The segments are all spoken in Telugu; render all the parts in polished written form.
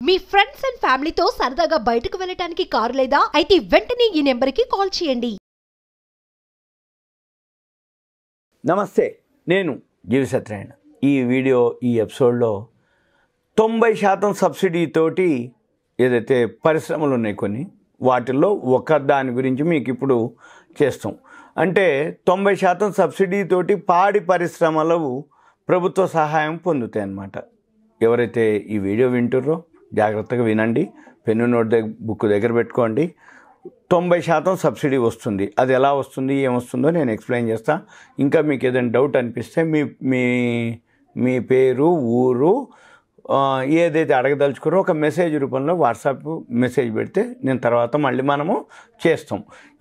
మీ ఫ్రెండ్స్ అండ్ ఫ్యామిలీతో సరదాగా బయటకు వెళ్ళటానికి కారు లేదా అయితే వెంటనే ఈ నెంబర్కి కాల్ చేయండి. నమస్తే, నేను జీవి సత్యనారాయణ. ఈ ఎపిసోడ్లో 90% సబ్సిడీతోటి ఏదైతే పరిశ్రమలు ఉన్నాయి కొన్ని వాటిల్లో ఒక దాని గురించి మీకు ఇప్పుడు చేస్తాం. అంటే 90% సబ్సిడీతోటి పాడి పరిశ్రమలు ప్రభుత్వ సహాయం పొందుతాయి అన్నమాట. ఎవరైతే ఈ వీడియో వింటుర్రో జాగ్రత్తగా వినండి, పెన్ను నోట్ బుక్ దగ్గర పెట్టుకోండి. 90% సబ్సిడీ వస్తుంది. అది ఎలా వస్తుంది, ఏమొస్తుందో నేను ఎక్స్ప్లెయిన్ చేస్తాను. ఇంకా మీకు ఏదైనా డౌట్ అనిపిస్తే మీ పేరు, ఊరు ఏదైతే అడగదలుచుకున్నారో ఒక మెసేజ్ రూపంలో వాట్సాప్ మెసేజ్ పెడితే నేను తర్వాత మళ్ళీ మనము చేస్తాం.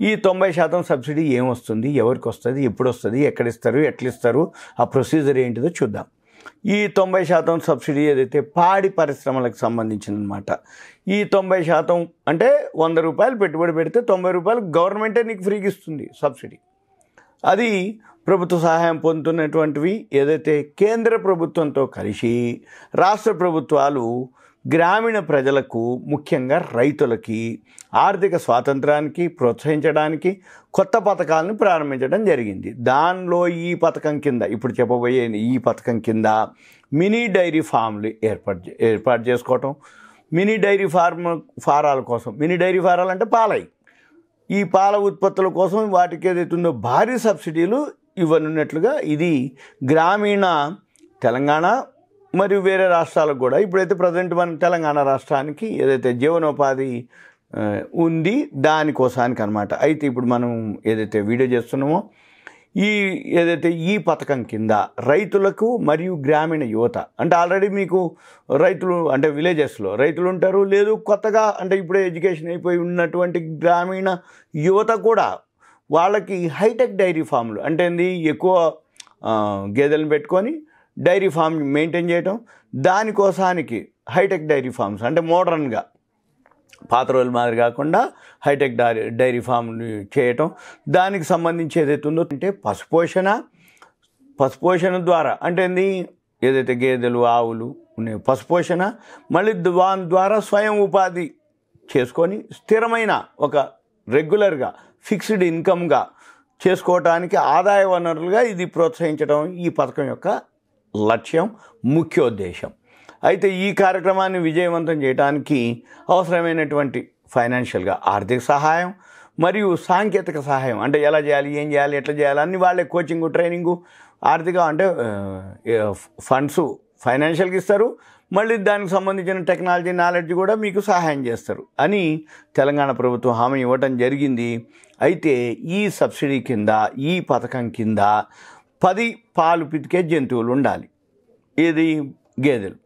ఈ 90% సబ్సిడీ ఏమొస్తుంది, ఎవరికి వస్తుంది, ఎప్పుడు వస్తుంది, ఎక్కడిస్తారు, ఎట్లా ఇస్తారు, ఆ ప్రొసీజర్ ఏంటిదో చూద్దాం. ఈ 90% సబ్సిడీ ఏదైతే పాడి పరిశ్రమలకు సంబంధించిందనమాట. ఈ 90% అంటే 100 రూపాయలు పెట్టుబడి పెడితే 90 రూపాయలు గవర్నమెంటే నీకు ఫ్రీగా ఇస్తుంది సబ్సిడీ. అది ప్రభుత్వ సహాయం పొందుతున్నటువంటివి ఏదైతే కేంద్ర ప్రభుత్వంతో కలిసి రాష్ట్ర ప్రభుత్వాలు గ్రామీణ ప్రజలకు, ముఖ్యంగా రైతులకి ఆర్థిక స్వాతంత్రానికి ప్రోత్సహించడానికి కొత్త పథకాలను ప్రారంభించడం జరిగింది. దానిలో ఈ పథకం కింద, ఇప్పుడు చెప్పబోయే ఈ పథకం కింద మినీ డైరీ ఫామ్లు ఏర్పాటు చేసుకోవటం, మినీ డైరీ ఫారాల కోసం, మినీ డైరీ ఫారాలు అంటే పాలై, ఈ పాల ఉత్పత్తుల కోసం వాటికి ఏదైతుందో భారీ సబ్సిడీలు ఇవ్వనున్నట్లుగా ఇది గ్రామీణ తెలంగాణ మరియు వేరే రాష్ట్రాలకు కూడా ఇప్పుడైతే ప్రజెంట్ మన తెలంగాణ రాష్ట్రానికి ఏదైతే జీవనోపాధి ఉంది దానికోసానికి అనమాట. అయితే ఇప్పుడు మనం ఏదైతే వీడియో చేస్తున్నామో ఏదైతే ఈ పథకం కింద రైతులకు మరియు గ్రామీణ యువత, అంటే ఆల్రెడీ మీకు రైతులు అంటే విలేజెస్లో రైతులు ఉంటారు, లేదు కొత్తగా అంటే ఇప్పుడే ఎడ్యుకేషన్ అయిపోయి ఉన్నటువంటి గ్రామీణ యువత కూడా వాళ్ళకి హైటెక్ డైరీ ఫామ్లు అంటే ఎక్కువ గేదెలను పెట్టుకొని డైరీ ఫామ్ మెయింటైన్ చేయటం, దానికోసానికి హైటెక్ డైరీ ఫామ్స్ అంటే మోడర్న్గా పాత రోజుల మాదిరి కాకుండా హైటెక్ డైరీ ఫామ్ చేయటం, దానికి సంబంధించి ఏదైతే ఉందో అంటే పశుపోషణ ద్వారా అంటే ఏదైతే గేదెలు, ఆవులు ఉన్నాయి పశుపోషణ, మళ్ళీ దాని ద్వారా స్వయం ఉపాధి చేసుకొని స్థిరమైన ఒక రెగ్యులర్గా ఫిక్స్డ్ ఇన్కమ్గా చేసుకోవటానికి ఆదాయ వనరులుగా ఇది ప్రోత్సహించడం ఈ పథకం యొక్క లక్ష్యం, ముఖ్యోద్దేశం. అయితే ఈ కార్యక్రమాన్ని విజయవంతం చేయడానికి అవసరమైనటువంటి ఫైనాన్షియల్గా ఆర్థిక సహాయం మరియు సాంకేతిక సహాయం, అంటే ఎలా చేయాలి, ఏం చేయాలి, ఎట్లా చేయాలి అన్ని వాళ్ళే కోచింగు, ట్రైనింగు, ఆర్థిక అంటే ఫండ్స్ ఫైనాన్షియల్గా ఇస్తారు, మళ్ళీ దానికి సంబంధించిన టెక్నాలజీ నాలెడ్జ్ కూడా మీకు సహాయం చేస్తారు అని తెలంగాణ ప్రభుత్వం హామీ ఇవ్వటం జరిగింది. అయితే ఈ సబ్సిడీ కింద, ఈ పథకం కింద 10 పాలు పితికే జంతువులు ఉండాలి. ఏది గేదెలు,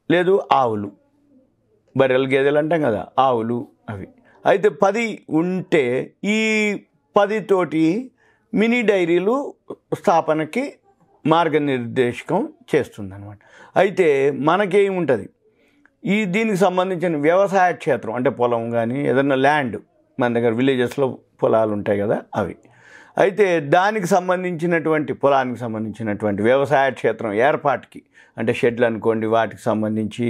లేదు ఆవులు, బర్రెలు గేదెలు అంటాం కదా, ఆవులు అవి. అయితే 10 ఉంటే ఈ 10 తోటి మినీ డైరీలు స్థాపనకి మార్గనిర్దేశకం చేస్తుందన్నమాట. అయితే మనకేముంటుంది దీనికి సంబంధించిన వ్యవసాయ క్షేత్రం అంటే పొలం కానీ ఏదన్నా ల్యాండ్, మన దగ్గర విలేజెస్లో పొలాలు ఉంటాయి కదా అవి. అయితే దానికి సంబంధించినటువంటి పొలానికి సంబంధించినటువంటి వ్యవసాయ క్షేత్రం ఏర్పాటుకి అంటే షెడ్లు అనుకోండి, వాటికి సంబంధించి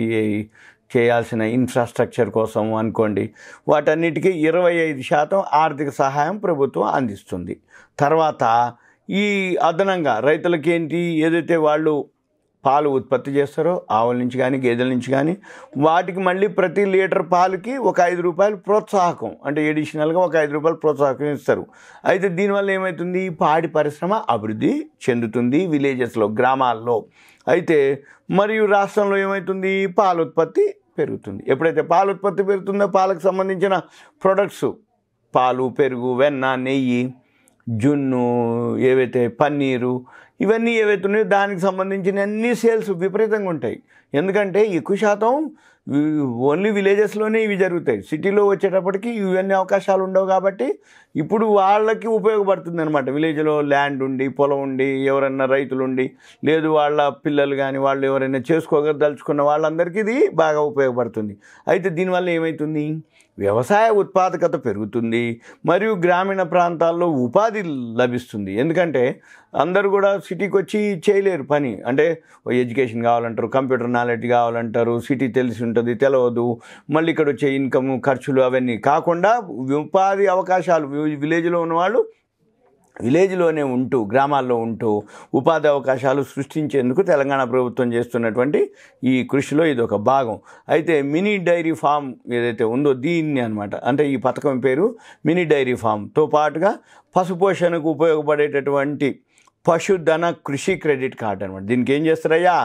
చేయాల్సిన ఇన్ఫ్రాస్ట్రక్చర్ కోసం అనుకోండి, వాటన్నిటికీ 25% ఆర్థిక సహాయం ప్రభుత్వం అందిస్తుంది. తర్వాత ఈ అదనంగా రైతులకి ఏదైతే వాళ్ళు పాలు ఉత్పత్తి చేస్తారో ఆవుల నుంచి కానీ గేదెల నుంచి కానీ వాటికి మళ్ళీ ప్రతి లీటర్ పాలకి ఒక 5 రూపాయలు ప్రోత్సాహకం అంటే ఎడిషనల్గా ఒక 5 రూపాయలు ప్రోత్సాహకం ఇస్తారు. అయితే దీనివల్ల ఏమవుతుంది, పాడి పరిశ్రమ అభివృద్ధి చెందుతుంది విలేజెస్లో, గ్రామాల్లో. అయితే మరియు రాష్ట్రంలో ఏమవుతుంది, పాల ఉత్పత్తి పెరుగుతుంది. ఎప్పుడైతే పాల ఉత్పత్తి పెరుగుతుందో పాలకు సంబంధించిన ప్రొడక్ట్స్, పాలు, పెరుగు, వెన్న, నెయ్యి, జున్ను, ఏవైతే పన్నీరు, ఇవన్నీ ఏవైతే ఉన్నాయో దానికి సంబంధించిన అన్ని సేల్స్ విపరీతంగా ఉంటాయి. ఎందుకంటే ఎక్కువ శాతం ఓన్లీ విలేజెస్లోనే ఇవి జరుగుతాయి. సిటీలో వచ్చేటప్పటికి ఇవన్నీ అవకాశాలు ఉండవు. కాబట్టి ఇప్పుడు వాళ్ళకి ఉపయోగపడుతుంది అనమాట. విలేజ్లో ల్యాండ్ ఉండి, పొలం ఉండి, ఎవరైనా రైతులు ఉండి, లేదు వాళ్ళ పిల్లలు కానీ వాళ్ళు ఎవరైనా చేసుకోగదలుచుకున్న వాళ్ళందరికీ ఇది బాగా ఉపయోగపడుతుంది. అయితే దీనివల్ల ఏమవుతుంది, వ్యవసాయ ఉత్పాదకత పెరుగుతుంది మరియు గ్రామీణ ప్రాంతాల్లో ఉపాధి లభిస్తుంది. ఎందుకంటే అందరూ కూడా సిటీకి వచ్చి చేయలేరు పని. అంటే ఎడ్యుకేషన్ కావాలంటారు, కంప్యూటర్ నాలెడ్జ్ కావాలంటారు, సిటీ తెలిసి ఉంటుంది తెలియదు. మళ్ళీ ఇక్కడ వచ్చే ఇన్కమ్ ఖర్చులు అవన్నీ కాకుండా ఉపాధి అవకాశాలు విలేజ్లో ఉన్నవాళ్ళు విలేజ్లోనే ఉంటూ గ్రామాల్లో ఉంటూ ఉపాధి అవకాశాలు సృష్టించేందుకు తెలంగాణ ప్రభుత్వం చేస్తున్నటువంటి ఈ కృషిలో ఇది ఒక భాగం. అయితే మినీ డైరీ ఫామ్ ఏదైతే ఉందో దీన్ని అనమాట, అంటే ఈ పథకం పేరు మినీ డైరీ ఫామ్తో పాటుగా పశుపోషణకు ఉపయోగపడేటటువంటి పశుధన కృషి క్రెడిట్ కార్డు అనమాట. దీనికి ఏం చేస్తారయ్యా,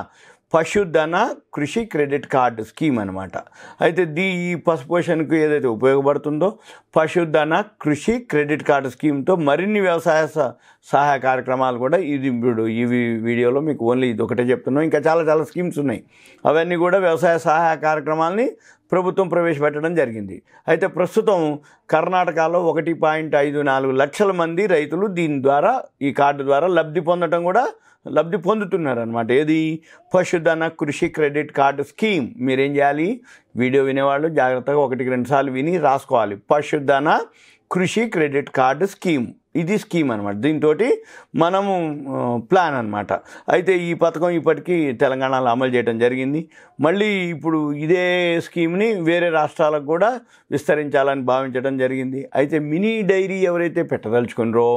పశుధన కృషి క్రెడిట్ కార్డు స్కీమ్ అనమాట. అయితే ఈ పశుపోషణకు ఏదైతే ఉపయోగపడుతుందో పశుధన కృషి క్రెడిట్ కార్డు స్కీమ్తో మరిన్ని వ్యవసాయ సహాయ కార్యక్రమాలు కూడా ఇప్పుడు ఈ వీడియోలో మీకు ఓన్లీ ఇది ఒకటే చెప్తున్నాం. ఇంకా చాలా చాలా స్కీమ్స్ ఉన్నాయి. అవన్నీ కూడా వ్యవసాయ సహాయ కార్యక్రమాలని ప్రభుత్వం ప్రవేశపెట్టడం జరిగింది. అయితే ప్రస్తుతం కర్ణాటకలో 1.54 లక్షల మంది రైతులు దీని ద్వారా ఈ కార్డు ద్వారా లబ్ధి పొందుతున్నారనమాట. ఏది పశుధన కృషి క్రెడిట్ కార్డు స్కీమ్. మీరేం చేయాలి, వీడియో వినేవాళ్ళు జాగ్రత్తగా 1-2 సార్లు విని రాసుకోవాలి. పశుధన కృషి క్రెడిట్ కార్డు స్కీమ్, ఇది స్కీమ్ అనమాట. దీంతో మనము ప్లాన్ అనమాట. అయితే ఈ పథకం ఇప్పటికీ తెలంగాణలో అమలు చేయడం జరిగింది. మళ్ళీ ఇప్పుడు ఇదే స్కీమ్ని వేరే రాష్ట్రాలకు కూడా విస్తరించాలని భావించడం జరిగింది. అయితే మినీ డైరీ ఎవరైతే పెట్టదలుచుకున్నారో,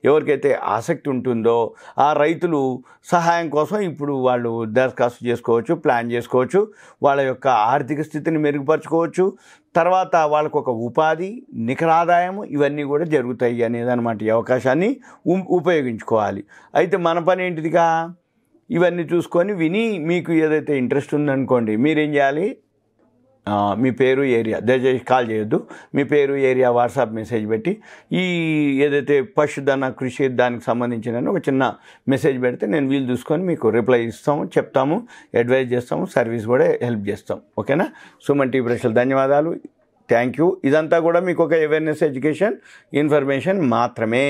ఎవరికైతే ఆసక్తి ఉంటుందో ఆ రైతులు సహాయం కోసం ఇప్పుడు వాళ్ళు దరఖాస్తు చేసుకోవచ్చు, ప్లాన్ చేసుకోవచ్చు, వాళ్ళ యొక్క ఆర్థిక స్థితిని మెరుగుపరచుకోవచ్చు. తర్వాత వాళ్ళకు ఒక ఉపాధి, నికర ఆదాయం ఇవన్నీ కూడా జరుగుతాయి అనేదన్నమాట. ఈ అవకాశాన్ని ఉపయోగించుకోవాలి. అయితే మన పని ఏంటిదిగా, ఇవన్నీ చూసుకొని విని మీకు ఏదైతే ఇంట్రెస్ట్ ఉందనుకోండి, మీరేం చేయాలి, మీ పేరు, ఏరియా, దయచేసి కాల్ చేయొద్దు, మీ పేరు, ఏరియా వాట్సాప్ మెసేజ్ పెట్టి ఈ ఏదైతే పశుధన కృషి దానికి సంబంధించిన ఒక చిన్న మెసేజ్ పెడితే నేను వీలు చూసుకొని మీకు రిప్లై ఇస్తాము, చెప్తాము, అడ్వైజ్ చేస్తాము, సర్వీస్ కూడా హెల్ప్ చేస్తాం. ఓకేనా? సుమన్ టీవీ ప్రేక్షకులు ధన్యవాదాలు, థ్యాంక్ యూ. ఇదంతా కూడా మీకు ఒక అవేర్నెస్, ఎడ్యుకేషన్, ఇన్ఫర్మేషన్ మాత్రమే.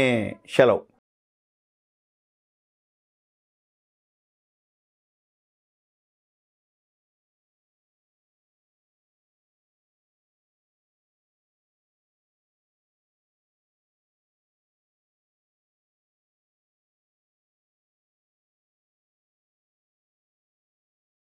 సెలవు.